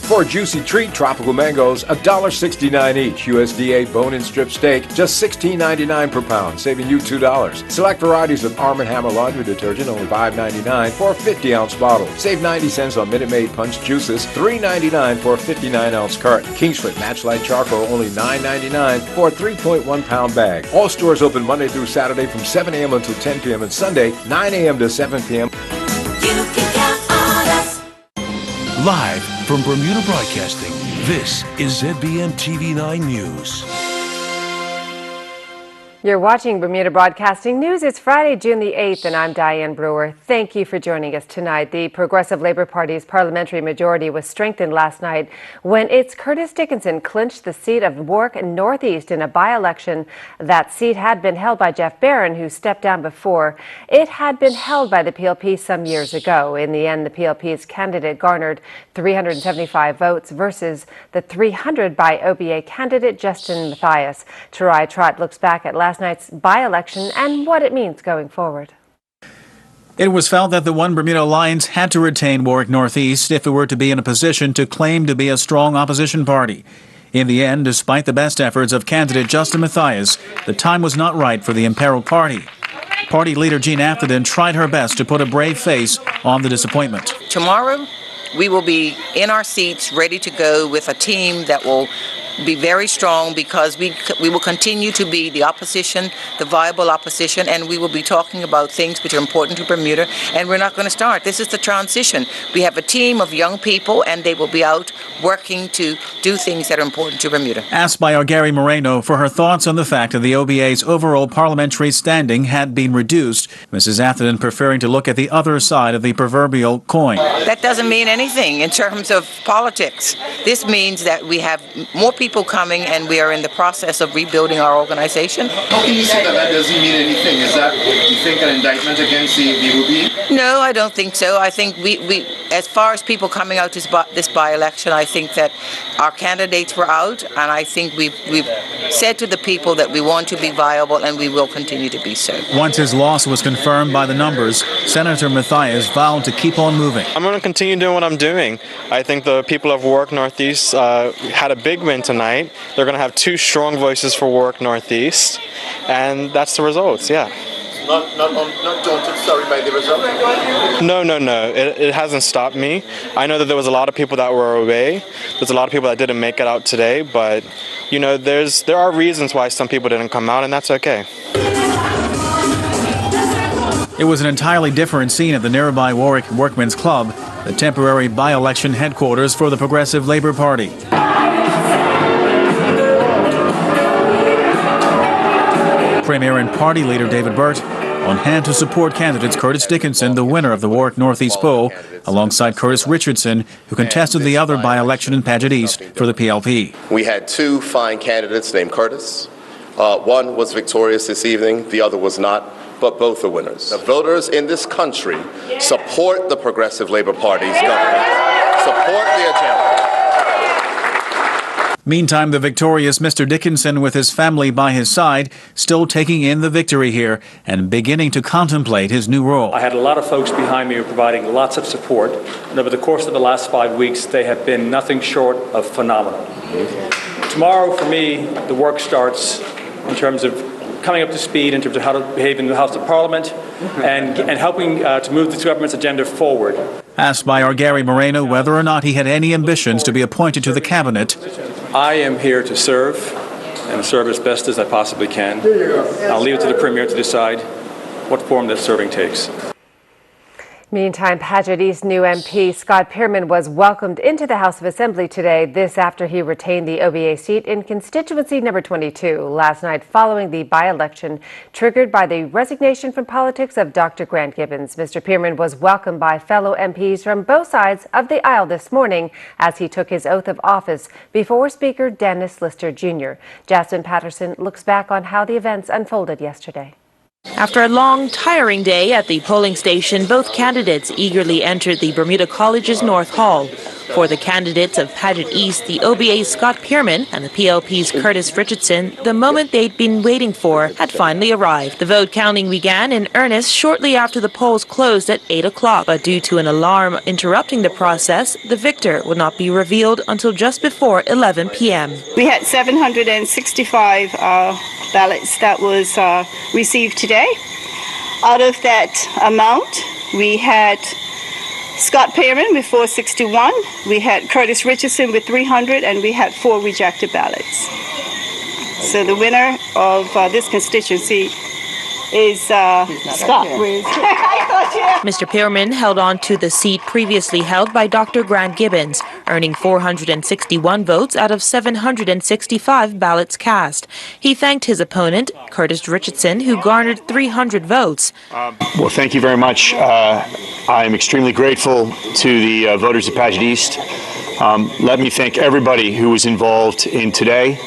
For a juicy treat, tropical mangoes, $1.69 each. USDA bone-in strip steak, just $16.99 per pound, saving you $2. Select varieties of Arm & Hammer laundry detergent, only $5.99 for a 50-ounce bottle. Save 90 cents on Minute Maid punch juices, $3.99 for a 59-ounce carton. Kingsford Matchlight charcoal, only $9.99 for a 3.1-pound bag. All stores open Monday through Saturday from 7 a.m. until 10 p.m. and Sunday, 9 a.m. to 7 p.m. You can count on us. Live from Bermuda Broadcasting, this is ZBM TV9 News. You're watching Bermuda Broadcasting News. It's Friday, June the 8th, and I'm Diane Brewer. Thank you for joining us tonight. The Progressive Labour Party's parliamentary majority was strengthened last night when its Curtis Dickinson clinched the seat of Warwick Northeast in a by-election. That seat had been held by Jeff Barron, who stepped down before. It had been held by the PLP some years ago. In the end, the PLP's candidate garnered 375 votes versus the 300 by OBA candidate Justin Mathias. Tarai Trott looks back at last night's by-election and what it means going forward. It was felt that the One Bermuda Alliance had to retain Warwick Northeast if it were to be in a position to claim to be a strong opposition party. In the end, despite the best efforts of candidate Justin Mathias, the time was not right for the imperiled party. Party leader Jean Atherton tried her best to put a brave face on the disappointment. Tomorrow, we will be in our seats ready to go with a team that will be very strong, because we will continue to be the opposition, the viable opposition, and we will be talking about things which are important to Bermuda, and we're not going to start. This is the transition. We have a team of young people, and they will be out working to do things that are important to Bermuda. Asked by our Gary Moreno for her thoughts on the fact that the OBA's overall parliamentary standing had been reduced, Mrs. Atherton preferring to look at the other side of the proverbial coin. That doesn't mean anything in terms of politics. This means that we have more people coming, and we are in the process of rebuilding our organization. How can you say that that doesn't mean anything? Is that, you think, an indictment against the OBA? No, I don't think so. I think we as far as people coming out to this by-election, I think that our candidates were out, and I think we've said to the people that we want to be viable, and we will continue to be so. Once his loss was confirmed by the numbers, Senator Mathias vowed to keep on moving. I'm going to continue doing what I'm doing. I think the people of Warwick Northeast had a big win tonight. They're going to have two strong voices for Warwick Northeast, and that's the results, yeah. Not daunted, sorry, by the result? No. It hasn't stopped me. I know that there was a lot of people that were away. There's a lot of people that didn't make it out today, but, you know, there are reasons why some people didn't come out, and that's okay. It was an entirely different scene at the nearby Warwick Workmen's Club, the temporary by-election headquarters for the Progressive Labour Party. Premier and party leader David Burt on hand to support candidates Curtis Dickinson, the winner of the Warwick Northeast poll, alongside Curtis Richardson, who contested the other by-election in Paget East for the PLP. We had two fine candidates named Curtis. One was victorious this evening, the other was not, but both are winners. The voters in this country support the Progressive Labour Party's government, support the agenda. Meantime, the victorious Mr. Dickinson, with his family by his side, still taking in the victory here and beginning to contemplate his new role. I had a lot of folks behind me providing lots of support, and over the course of the last 5 weeks, they have been nothing short of phenomenal. Tomorrow, for me, the work starts in terms of coming up to speed in terms of how to behave in the House of Parliament and helping to move this government's agenda forward. Asked by our Gary Moreno whether or not he had any ambitions to be appointed to the cabinet, I am here to serve and serve as best as I possibly can. I'll leave it to the Premier to decide what form that serving takes. Meantime, Paget East new MP Scott Pearman was welcomed into the House of Assembly today, this after he retained the OBA seat in constituency number 22 last night following the by-election triggered by the resignation from politics of Dr. Grant Gibbons. Mr. Pearman was welcomed by fellow MPs from both sides of the aisle this morning as he took his oath of office before Speaker Dennis Lister Jr. Jasmine Patterson looks back on how the events unfolded yesterday. After a long, tiring day at the polling station, both candidates eagerly entered the Bermuda College's North Hall. For the candidates of Paget East, the OBA's Scott Pearman and the PLP's Curtis Richardson, the moment they'd been waiting for had finally arrived. The vote counting began in earnest shortly after the polls closed at 8 o'clock, but due to an alarm interrupting the process, the victor would not be revealed until just before 11 p.m. We had 765 ballots that was received today. Out of that amount, we had Scott Pearman with 461, we had Curtis Richardson with 300, and we had 4 rejected ballots. So the winner of this constituency is Scott. Mr. Pearman held on to the seat previously held by Dr. Grant Gibbons, earning 461 votes out of 765 ballots cast. He thanked his opponent, Curtis Richardson, who garnered 300 votes. Well, thank you very much. I'm extremely grateful to the voters of Paget East. Let me thank everybody who was involved in today.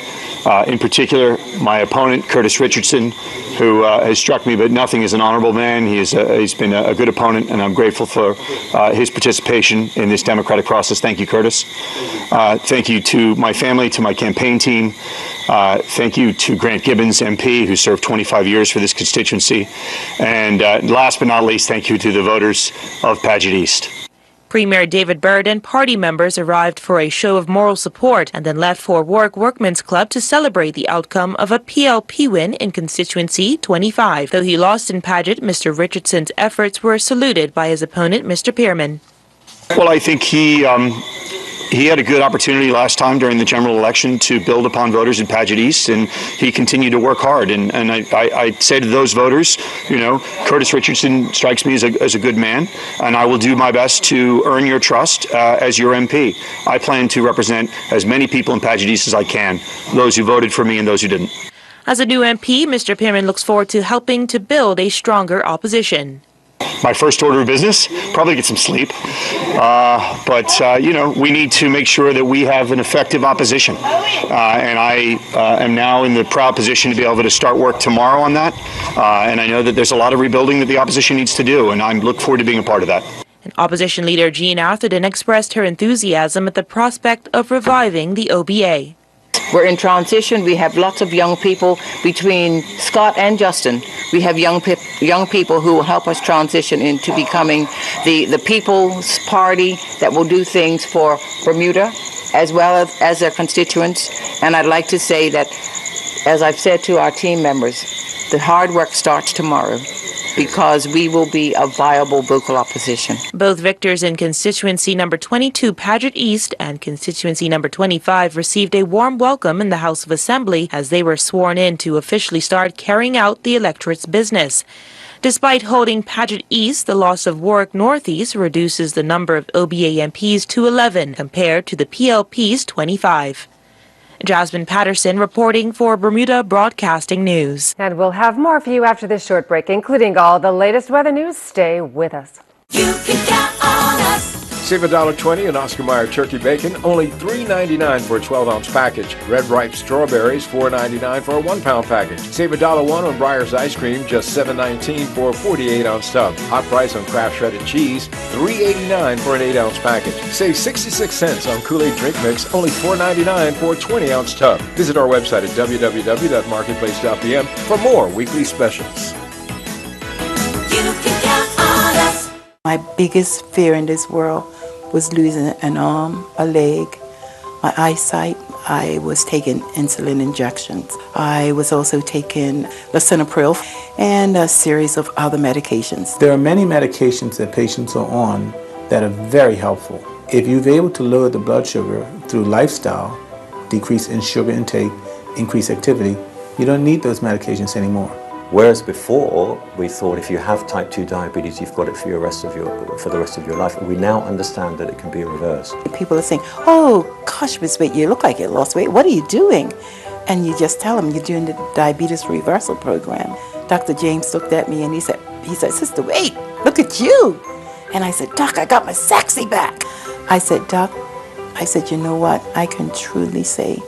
In particular, my opponent, Curtis Richardson, who has struck me but nothing as an honorable man. He's been a good opponent, and I'm grateful for his participation in this democratic process. Thank you, Curtis. Thank you to my family, to my campaign team. Thank you to Grant Gibbons, MP, who served 25 years for this constituency. And last but not least, thank you to the voters of Paget East. Premier David Byrd and party members arrived for a show of moral support and then left for Warwick Workmen's Club to celebrate the outcome of a PLP win in constituency 25. Though he lost in Paget, Mr. Richardson's efforts were saluted by his opponent, Mr. Pearman. Well, I think he had a good opportunity last time during the general election to build upon voters in Paget East, and he continued to work hard. And I say to those voters, you know, Curtis Richardson strikes me as a good man, and I will do my best to earn your trust as your MP. I plan to represent as many people in Paget East as I can, those who voted for me and those who didn't. As a new MP, Mr. Pearman looks forward to helping to build a stronger opposition. My first order of business, probably get some sleep. You know, we need to make sure that we have an effective opposition. And I am now in the proud position to be able to start work tomorrow on that. And I know that there's a lot of rebuilding that the opposition needs to do, and I look forward to being a part of that. And opposition leader Jean Atherton expressed her enthusiasm at the prospect of reviving the OBA. We're in transition. We have lots of young people between Scott and Justin. We have young people who will help us transition into becoming the people's party that will do things for Bermuda as well as their constituents. And I'd like to say that, as I've said to our team members, the hard work starts tomorrow, because we will be a viable vocal opposition. Both victors in constituency number 22, Paget East, and constituency number 25 received a warm welcome in the House of Assembly as they were sworn in to officially start carrying out the electorate's business. Despite holding Paget East, the loss of Warwick Northeast reduces the number of OBA MPs to 11 compared to the PLP's 25. Jasmine Patterson reporting for Bermuda Broadcasting News. And we'll have more for you after this short break, including all the latest weather news. Stay with us. You can count on us. Save $1.20 on Oscar Mayer turkey bacon, only $3.99 for a 12-ounce package. Red ripe strawberries, $4.99 for a 1-pound package. Save $1.01 on Breyer's ice cream, just $7.19 for a 48-ounce tub. Hot price on Kraft shredded cheese, $3.89 for an 8-ounce package. Save 66 cents on Kool-Aid drink mix, only $4.99 for a 20-ounce tub. Visit our website at www.marketplace.pm for more weekly specials. You can count on us. My biggest fear in this world was losing an arm, a leg, my eyesight. I was taking insulin injections. I was also taking lisinopril and a series of other medications. There are many medications that patients are on that are very helpful. If you're able to lower the blood sugar through lifestyle, decrease in sugar intake, increase activity, you don't need those medications anymore. Whereas before, we thought if you have type 2 diabetes, you've got it for the rest of your life. We now understand that it can be reversed. People are saying, oh, gosh, Miss Wade, you look like you lost weight. What are you doing? And you just tell them you're doing the diabetes reversal program. Dr. James looked at me and he said, Sister Wade, look at you. And I said, Doc, I got my sexy back. I said, Doc, you know what? I can truly say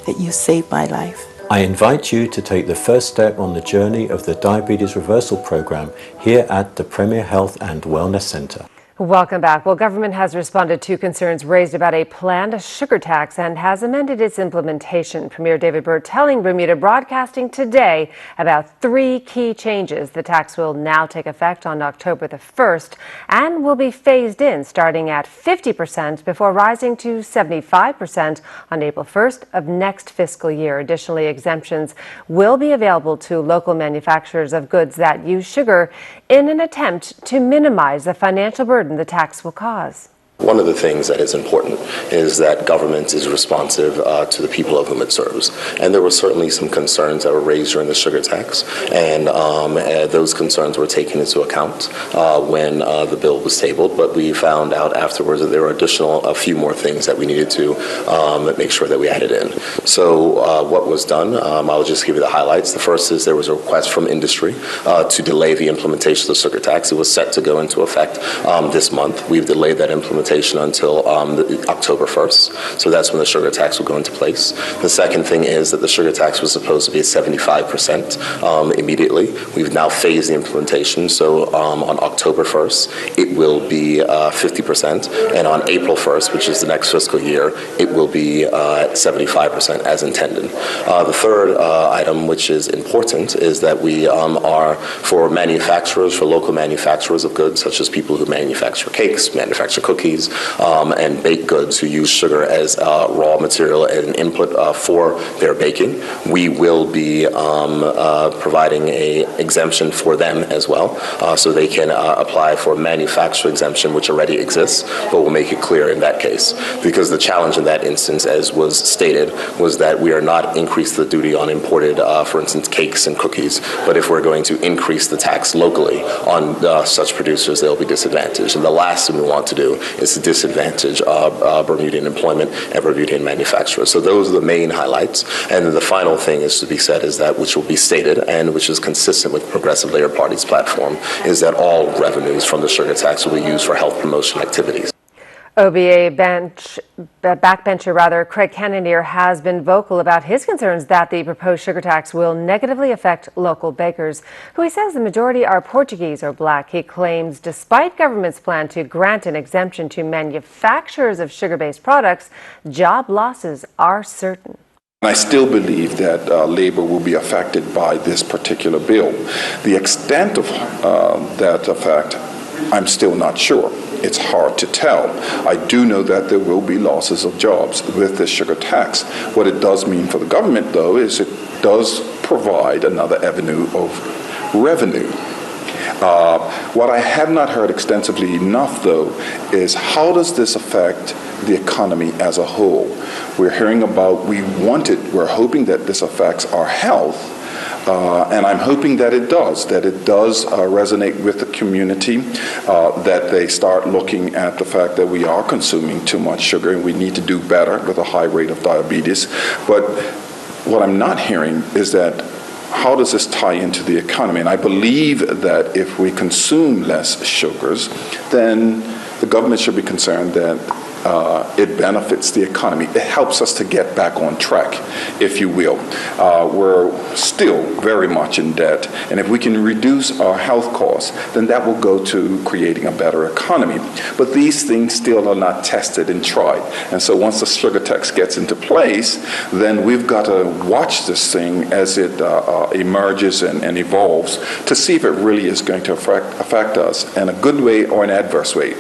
that you saved my life. I invite you to take the first step on the journey of the Diabetes Reversal Program here at the Premier Health and Wellness Center. Welcome back. Well, government has responded to concerns raised about a planned sugar tax and has amended its implementation. Premier David Burt telling Bermuda Broadcasting today about 3 key changes. The tax will now take effect on October the 1st and will be phased in starting at 50% before rising to 75% on April 1st of next fiscal year. Additionally, exemptions will be available to local manufacturers of goods that use sugar in an attempt to minimize the financial burden the tax will cause. One of the things that is important is that government is responsive to the people of whom it serves. And there were certainly some concerns that were raised during the sugar tax, and those concerns were taken into account when the bill was tabled. But we found out afterwards that there were a few more things that we needed to make sure that we added in. So what was done, I'll just give you the highlights. The first is there was a request from industry to delay the implementation of the sugar tax. It was set to go into effect this month. We've delayed that implementation until October 1st. So that's when the sugar tax will go into place. The second thing is that the sugar tax was supposed to be at 75% immediately. We've now phased the implementation. So on October 1st, it will be 50%. And on April 1st, which is the next fiscal year, it will be at 75% as intended. The third item, which is important, is that we are for manufacturers, for local manufacturers of goods, such as people who manufacture cakes, manufacture cookies, and baked goods who use sugar as raw material and input for their baking. We will be providing a exemption for them as well, so they can apply for manufacturer exemption, which already exists, but we'll make it clear in that case. Because the challenge in that instance, as was stated, was that we are not increasing the duty on imported, for instance, cakes and cookies, but if we're going to increase the tax locally on such producers, they'll be disadvantaged. And the last thing we want to do is to disadvantage Bermudian employment and Bermudian manufacturers. So those are the main highlights. And then the final thing is to be said is that, which will be stated and which is consistent with Progressive Labor Party's platform, is that all revenues from the sugar tax will be used for health promotion activities. OBA backbencher Craig Cannonier has been vocal about his concerns that the proposed sugar tax will negatively affect local bakers, who he says the majority are Portuguese or black. He claims despite government's plan to grant an exemption to manufacturers of sugar-based products, job losses are certain. I still believe that labor will be affected by this particular bill. The extent of that effect, I'm still not sure. It's hard to tell. I do know that there will be losses of jobs with this sugar tax. What it does mean for the government, though, is it does provide another avenue of revenue. What I have not heard extensively enough, though, is how does this affect the economy as a whole? We're hearing about, we're hoping that this affects our health, and I'm hoping that it does resonate with the community, that they start looking at the fact that we are consuming too much sugar and we need to do better with a high rate of diabetes. But what I'm not hearing is that how does this tie into the economy? And I believe that if we consume less sugars, then the government should be concerned that it benefits the economy. It helps us to get back on track, if you will. We're still very much in debt, and if we can reduce our health costs, then that will go to creating a better economy. But these things still are not tested and tried. And so once the sugar tax gets into place, then we've got to watch this thing as it emerges and evolves to see if it really is going to affect us in a good way or an adverse way.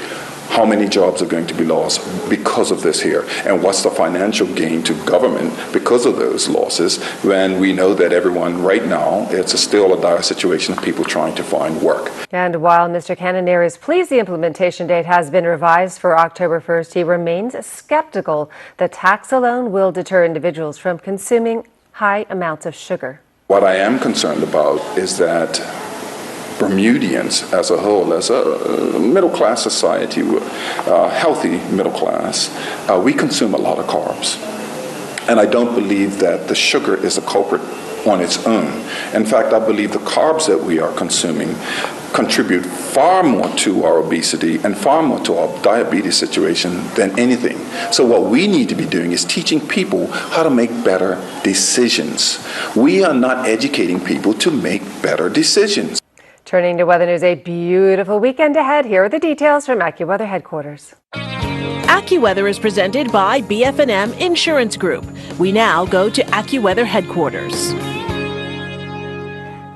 How many jobs are going to be lost because of this here? And what's the financial gain to government because of those losses when we know that everyone right now, it's still a dire situation of people trying to find work. And while Mr. Cannonier is pleased the implementation date has been revised for October 1st, he remains skeptical the tax alone will deter individuals from consuming high amounts of sugar. What I am concerned about is that Bermudians as a whole, as a middle-class society, healthy middle class, we consume a lot of carbs. And I don't believe that the sugar is a culprit on its own. In fact, I believe the carbs that we are consuming contribute far more to our obesity and far more to our diabetes situation than anything. So what we need to be doing is teaching people how to make better decisions. We are not educating people to make better decisions. Turning to weather news, a beautiful weekend ahead. Here are the details from AccuWeather headquarters. AccuWeather is presented by BF&M Insurance Group. We now go to AccuWeather headquarters.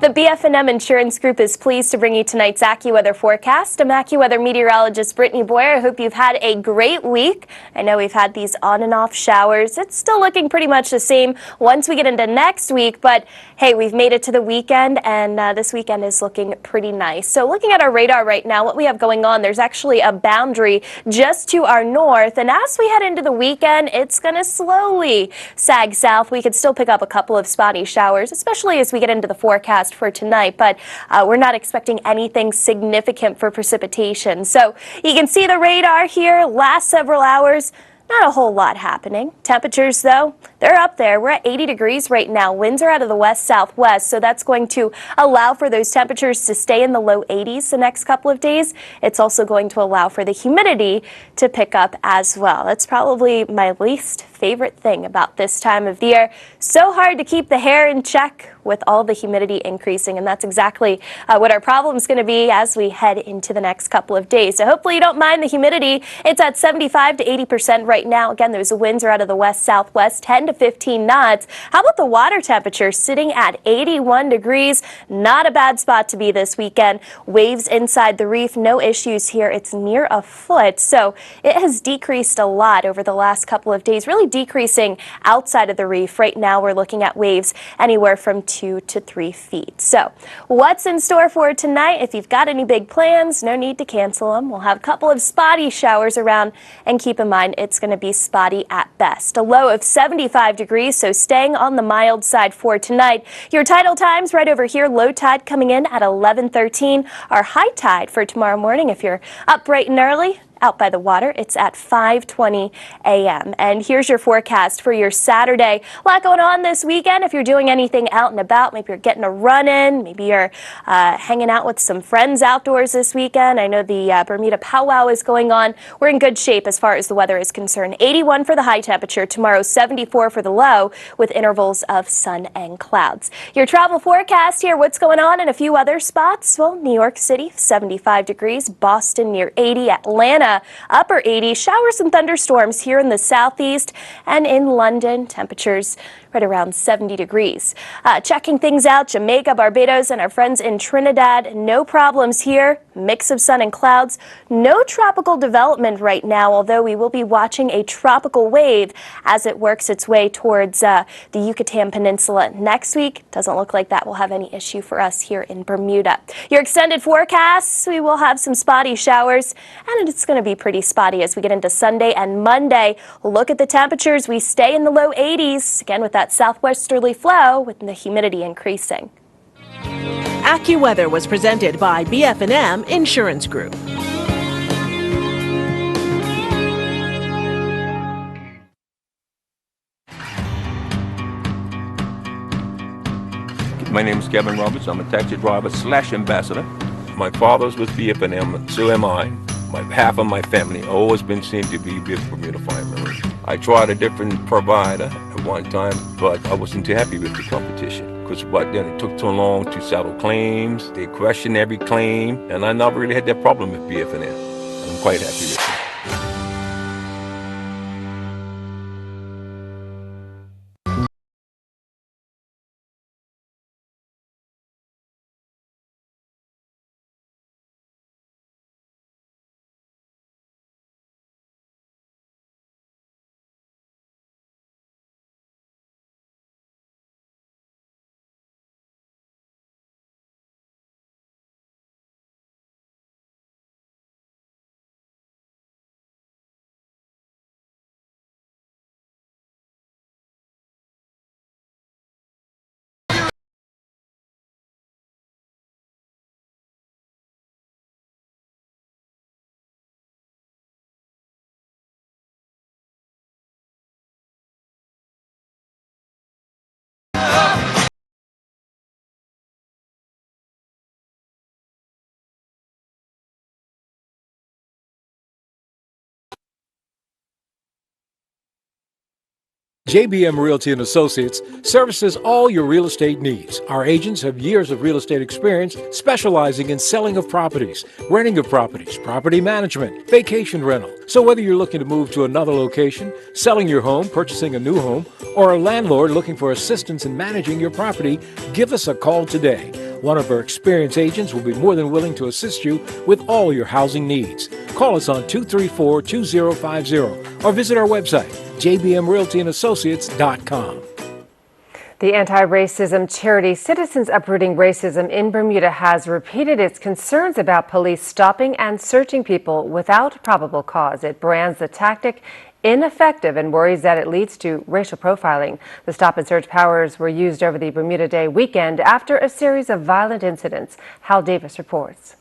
The BF&M Insurance Group is pleased to bring you tonight's AccuWeather forecast. I'm AccuWeather meteorologist Brittany Boyer. I hope you've had a great week. I know we've had these on and off showers. It's still looking pretty much the same once we get into next week, but hey, we've made it to the weekend, and this weekend is looking pretty nice. So looking at our radar right now, what we have going on, there's actually a boundary just to our north, and as we head into the weekend, it's going to slowly sag south. We could still pick up a couple of spotty showers, especially as we get into the forecast for tonight, but we're not expecting anything significant for precipitation. So you can see the radar here, last several hours. Not a whole lot happening. Temperatures, though, they're up there. We're at 80 degrees right now. Winds are out of the west-southwest, so that's going to allow for those temperatures to stay in the low 80s the next couple of days. It's also going to allow for the humidity to pick up as well. That's probably my least favorite thing about this time of the year. So hard to keep the hair in check with all the humidity increasing, and that's exactly what our problem is going to be as we head into the next couple of days. So hopefully you don't mind the humidity. It's at 75 to 80% right now. Again, those winds are out of the west-southwest, 10 to 15 knots. How about the water temperature sitting at 81 degrees? Not a bad spot to be this weekend. Waves inside the reef, no issues here. It's near a foot, so it has decreased a lot over the last couple of days, really decreasing outside of the reef. Right now we're looking at waves anywhere from 2 to 3 feet. So what's in store for tonight? If you've got any big plans, no need to cancel them. We'll have a couple of spotty showers around, and keep in mind it's going to be spotty at best. A low of 75 degrees, so staying on the mild side for tonight. Your tidal times right over here, low tide coming in at 11:13. Our high tide for tomorrow morning, if you're up bright and early, out by the water, it's at 5:20 a.m. And here's your forecast for your Saturday. A lot going on this weekend. If you're doing anything out and about, maybe you're getting a run in, maybe you're hanging out with some friends outdoors this weekend. I know the Bermuda powwow is going on. We're in good shape as far as the weather is concerned. 81 for the high temperature. Tomorrow, 74 for the low, with intervals of sun and clouds. Your travel forecast here. What's going on in a few other spots? Well, New York City, 75 degrees. Boston near 80. Atlanta, upper 80s, showers and thunderstorms here in the southeast, and in London, temperatures right around 70 degrees. Checking things out, Jamaica, Barbados, and our friends in Trinidad, no problems here. Mix of sun and clouds. No tropical development right now, although we will be watching a tropical wave as it works its way towards the Yucatan Peninsula next week. Doesn't look like that will have any issue for us here in Bermuda. Your extended forecasts, we will have some spotty showers, and it's going to be pretty spotty as we get into Sunday and Monday. Look at the temperatures. We stay in the low 80s, again with that southwesterly flow, with the humidity increasing. AccuWeather was presented by BF&M Insurance Group. My name is Kevin Roberts. I'm a taxi driver / ambassador. My father's with BF&M, so am I. Half of my family always been seen to be with Bermuda Fire Marine. I tried a different provider at one time, but I wasn't too happy with the competition, because back then it took too long to settle claims. They questioned every claim, and I never really had that problem with BF&M. I'm quite happy with it. JBM Realty and Associates services all your real estate needs. Our agents have years of real estate experience specializing in selling of properties, renting of properties, property management, vacation rental. So whether you're looking to move to another location, selling your home, purchasing a new home, or a landlord looking for assistance in managing your property, give us a call today. One of our experienced agents will be more than willing to assist you with all your housing needs. Call us on 234-2050 or visit our website, jbmrealtyandassociates.com. The anti-racism charity Citizens Uprooting Racism in Bermuda has repeated its concerns about police stopping and searching people without probable cause. It brands the tactic ineffective and worries that it leads to racial profiling. The stop and search powers were used over the Bermuda Day weekend after a series of violent incidents. Hal Davis reports.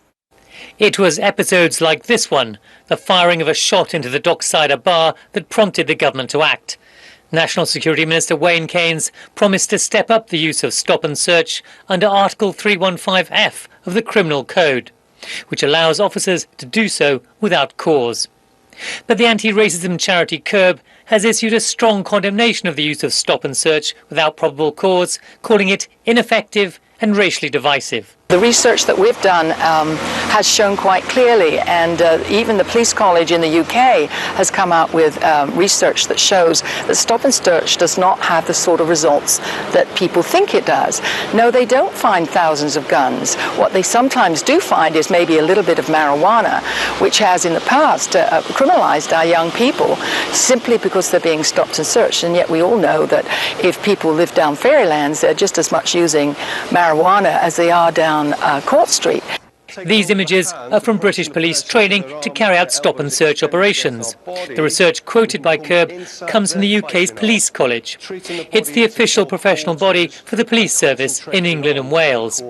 It was episodes like this one, the firing of a shot into the Docksider bar, that prompted the government to act. National Security Minister Wayne Keynes promised to step up the use of stop and search under Article 315F of the Criminal Code, which allows officers to do so without cause. But the anti-racism charity CURB has issued a strong condemnation of the use of stop and search without probable cause, calling it ineffective and racially divisive. The research that we've done has shown quite clearly, and even the police college in the UK has come out with research that shows that stop and search does not have the sort of results that people think it does. No, they don't find thousands of guns. What they sometimes do find is maybe a little bit of marijuana, which has in the past criminalized our young people simply because they're being stopped and searched. And yet we all know that if people live down Fairylands, they're just as much using marijuana as they are down Court Street. These images are from British police training to carry out stop and search operations. The research quoted by CURB comes from the UK's Police College. It's the official professional body for the police service in England and Wales.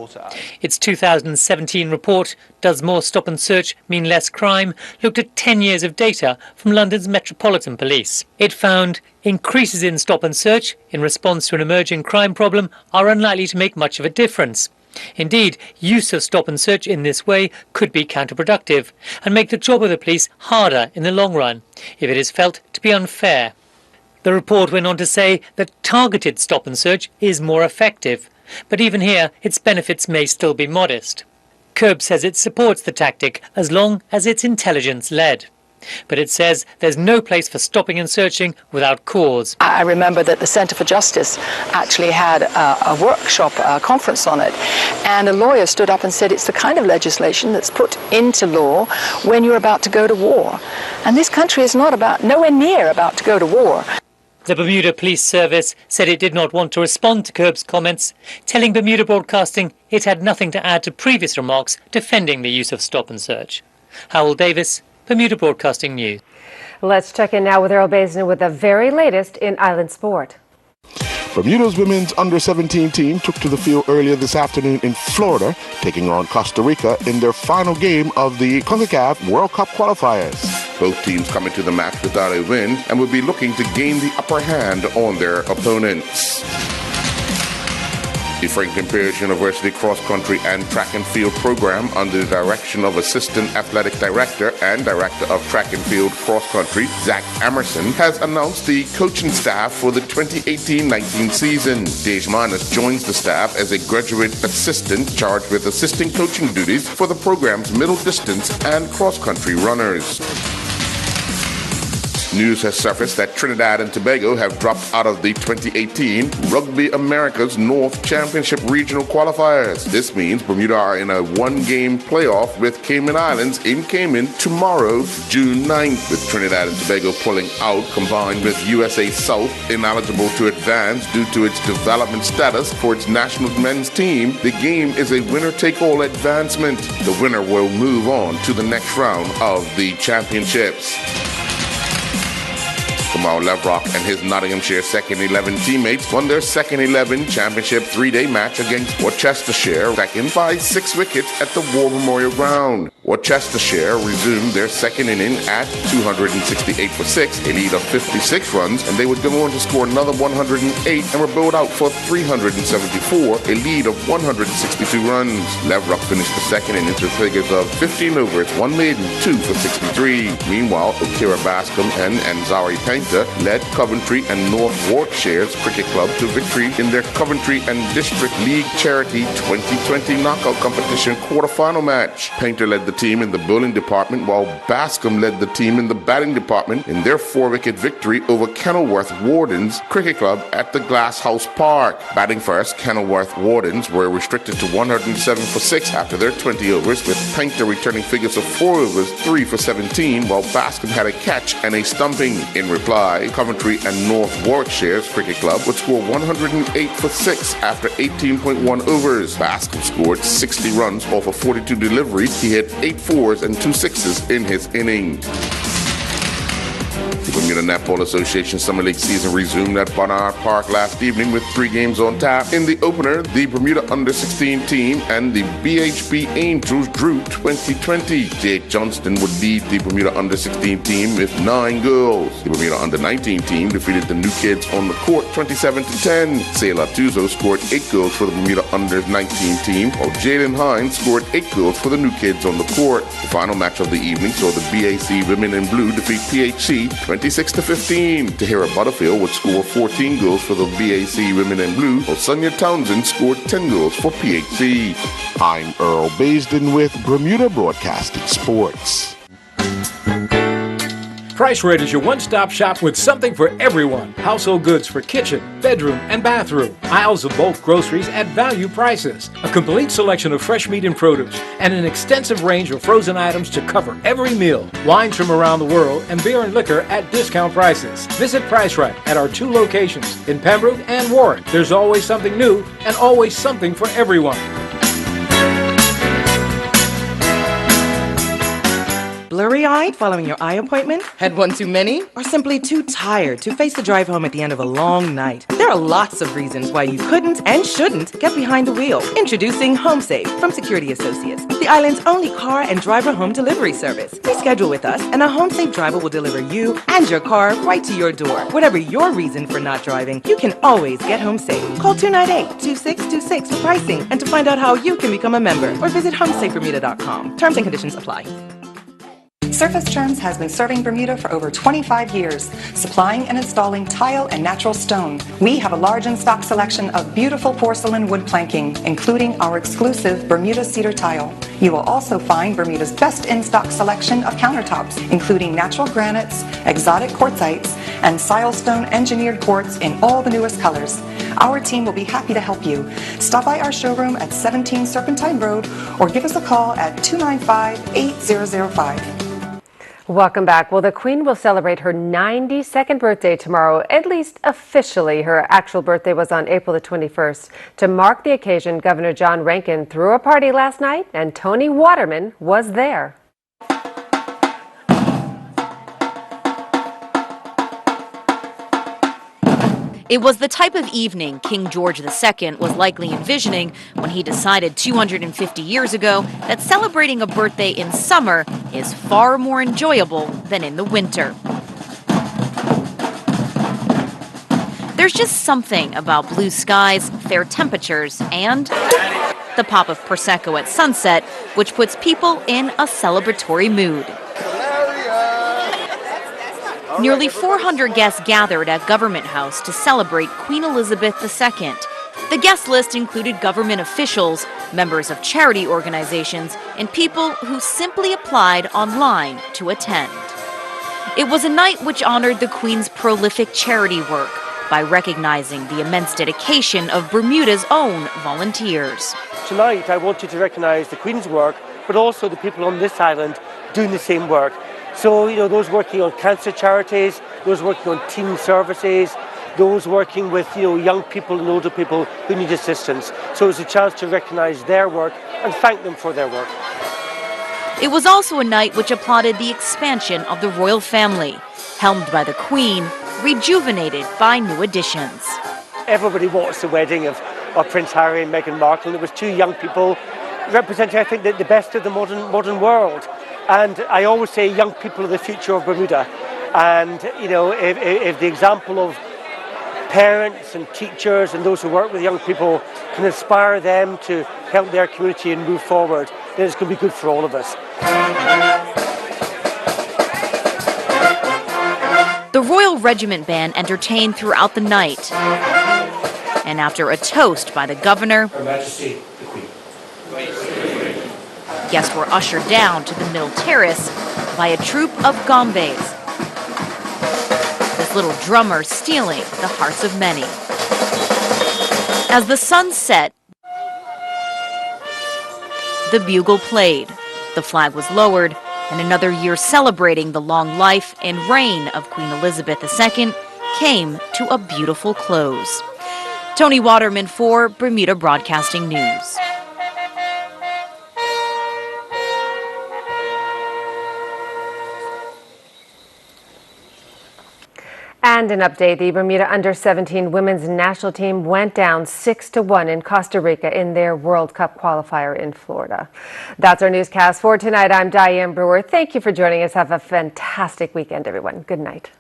Its 2017 report, Does More Stop and Search Mean Less Crime?, looked at 10 years of data from London's Metropolitan Police. It found increases in stop and search in response to an emerging crime problem are unlikely to make much of a difference. Indeed, use of stop and search in this way could be counterproductive and make the job of the police harder in the long run, if it is felt to be unfair. The report went on to say that targeted stop and search is more effective, but even here its benefits may still be modest. CURB says it supports the tactic as long as it's intelligence-led. But it says there's no place for stopping and searching without cause. I remember that the Centre for Justice actually had a workshop, a conference on it, and a lawyer stood up and said it's the kind of legislation that's put into law when you're about to go to war. And this country is nowhere near about to go to war. The Bermuda Police Service said it did not want to respond to CURB's comments, telling Bermuda Broadcasting it had nothing to add to previous remarks defending the use of stop and search. Howell Davis, Bermuda Broadcasting News. Let's check in now with Earl Basin with the very latest in island sport. Bermuda's women's under-17 team took to the field earlier this afternoon in Florida, taking on Costa Rica in their final game of the CONCACAF World Cup qualifiers. Both teams coming to the match without a win and will be looking to gain the upper hand on their opponents. The Franklin Pierce University cross-country and track and field program, under the direction of Assistant Athletic Director and Director of Track and Field Cross-Country, Zach Emerson, has announced the coaching staff for the 2018-19 season. Dej Manas joins the staff as a graduate assistant charged with assisting coaching duties for the program's middle distance and cross-country runners. News has surfaced that Trinidad and Tobago have dropped out of the 2018 Rugby America's North Championship Regional Qualifiers. This means Bermuda are in a one-game playoff with Cayman Islands in Cayman tomorrow, June 9th. With Trinidad and Tobago pulling out, combined with USA South ineligible to advance due to its development status for its national men's team, the game is a winner-take-all advancement. The winner will move on to the next round of the championships. Kamal Levrock and his Nottinghamshire second 11 teammates won their second 11 championship three-day match against Worcestershire, second by 6 wickets at the War Memorial Ground. Worcestershire resumed their second inning at 268 for 6, a lead of 56 runs, and they would go on to score another 108 and were bowled out for 374, a lead of 162 runs. Levrock finished the second innings with figures of 15 overs, 1 maiden, 2 for 63. Meanwhile, Okira Bascom and Anzari Painter Bermuda led Coventry and North Warwickshire's Cricket Club to victory in their Coventry and District League Charity 2020 knockout competition quarterfinal match. Painter led the team in the bowling department, while Bascom led the team in the batting department in their 4-wicket victory over Kenilworth Wardens Cricket Club at the Glasshouse Park. Batting first, Kenilworth Wardens were restricted to 107 for 6 after their 20 overs, with Painter returning figures of 4 overs, 3 for 17, while Bascom had a catch and a stumping. In reply, Coventry and North Warwickshire's Cricket Club would score 108 for 6 after 18.1 overs. Bascom scored 60 runs off of 42 deliveries. He hit 8 fours and 2 sixes in his inning. The Bermuda Netball Association Summer League season resumed at Barnard Park last evening with 3 games on tap. In the opener, the Bermuda Under-16 team and the BHP Angels drew 20-20. Jake Johnston would lead the Bermuda Under-16 team with 9 goals. The Bermuda Under-19 team defeated the New Kids on the court 27-10. Sailor Tuzo scored 8 goals for the Bermuda Under-19 team, while Jalen Hines scored 8 goals for the New Kids on the court. The final match of the evening saw the BAC Women in Blue defeat PHC 26-15. Tahira Butterfield would score 14 goals for the BAC Women in Blue, while Sonia Townsend scored 10 goals for PHC. I'm Earl Baisden with Bermuda Broadcasting Sports. Price Rate is your one-stop shop with something for everyone. Household goods for kitchen, bedroom, and bathroom. Aisles of bulk groceries at value prices. A complete selection of fresh meat and produce, and an extensive range of frozen items to cover every meal. Wines from around the world, and beer and liquor at discount prices. Visit Price Right at our 2 locations in Pembroke and Warwick. There's always something new and always something for everyone. Blurry-eyed following your eye appointment? Had one too many? Or simply too tired to face the drive home at the end of a long night? There are lots of reasons why you couldn't and shouldn't get behind the wheel. Introducing HomeSafe from Security Associates, the island's only car and driver home delivery service. Reschedule with us and a HomeSafe driver will deliver you and your car right to your door. Whatever your reason for not driving, you can always get HomeSafe. Call 298-2626 for pricing and to find out how you can become a member, or visit homesafebermuda.com. Terms and conditions apply. Surface Terms has been serving Bermuda for over 25 years, supplying and installing tile and natural stone. We have a large in-stock selection of beautiful porcelain wood planking, including our exclusive Bermuda cedar tile. You will also find Bermuda's best in-stock selection of countertops, including natural granites, exotic quartzites, and silestone engineered quartz in all the newest colors. Our team will be happy to help you. Stop by our showroom at 17 Serpentine Road or give us a call at 295-8005. Welcome back. Well, the Queen will celebrate her 92nd birthday tomorrow, at least officially. Her actual birthday was on April the 21st. To mark the occasion, Governor John Rankin threw a party last night, and Tony Waterman was there. It was the type of evening King George II was likely envisioning when he decided 250 years ago that celebrating a birthday in summer is far more enjoyable than in the winter. There's just something about blue skies, fair temperatures, and the pop of Prosecco at sunset, which puts people in a celebratory mood. Nearly 400 guests gathered at Government House to celebrate Queen Elizabeth II. The guest list included government officials, members of charity organizations, and people who simply applied online to attend. It was a night which honored the Queen's prolific charity work by recognizing the immense dedication of Bermuda's own volunteers. Tonight, I wanted to recognize the Queen's work, but also the people on this island doing the same work. So, those working on cancer charities, those working on teen services, those working with, young people and older people who need assistance. So it's a chance to recognise their work and thank them for their work. It was also a night which applauded the expansion of the royal family, helmed by the Queen, rejuvenated by new additions. Everybody watched the wedding of Prince Harry and Meghan Markle. There was 2 young people representing, I think, the best of the modern world. And I always say young people are the future of Bermuda. And, if the example of parents and teachers and those who work with young people can inspire them to help their community and move forward, then it's going to be good for all of us. The royal Regiment Band entertained throughout the night. And after a toast by the governor, guests were ushered down to the Mill Terrace by a troupe of gambes. This little drummer stealing the hearts of many. As the sun set, the bugle played, the flag was lowered, and another year celebrating the long life and reign of Queen Elizabeth II came to a beautiful close. Tony Waterman for Bermuda Broadcasting News. And an update, the Bermuda Under-17 women's national team went down 6-1 in Costa Rica in their World Cup qualifier in Florida. That's our newscast for tonight. I'm Diane Brewer. Thank you for joining us. Have a fantastic weekend, everyone. Good night.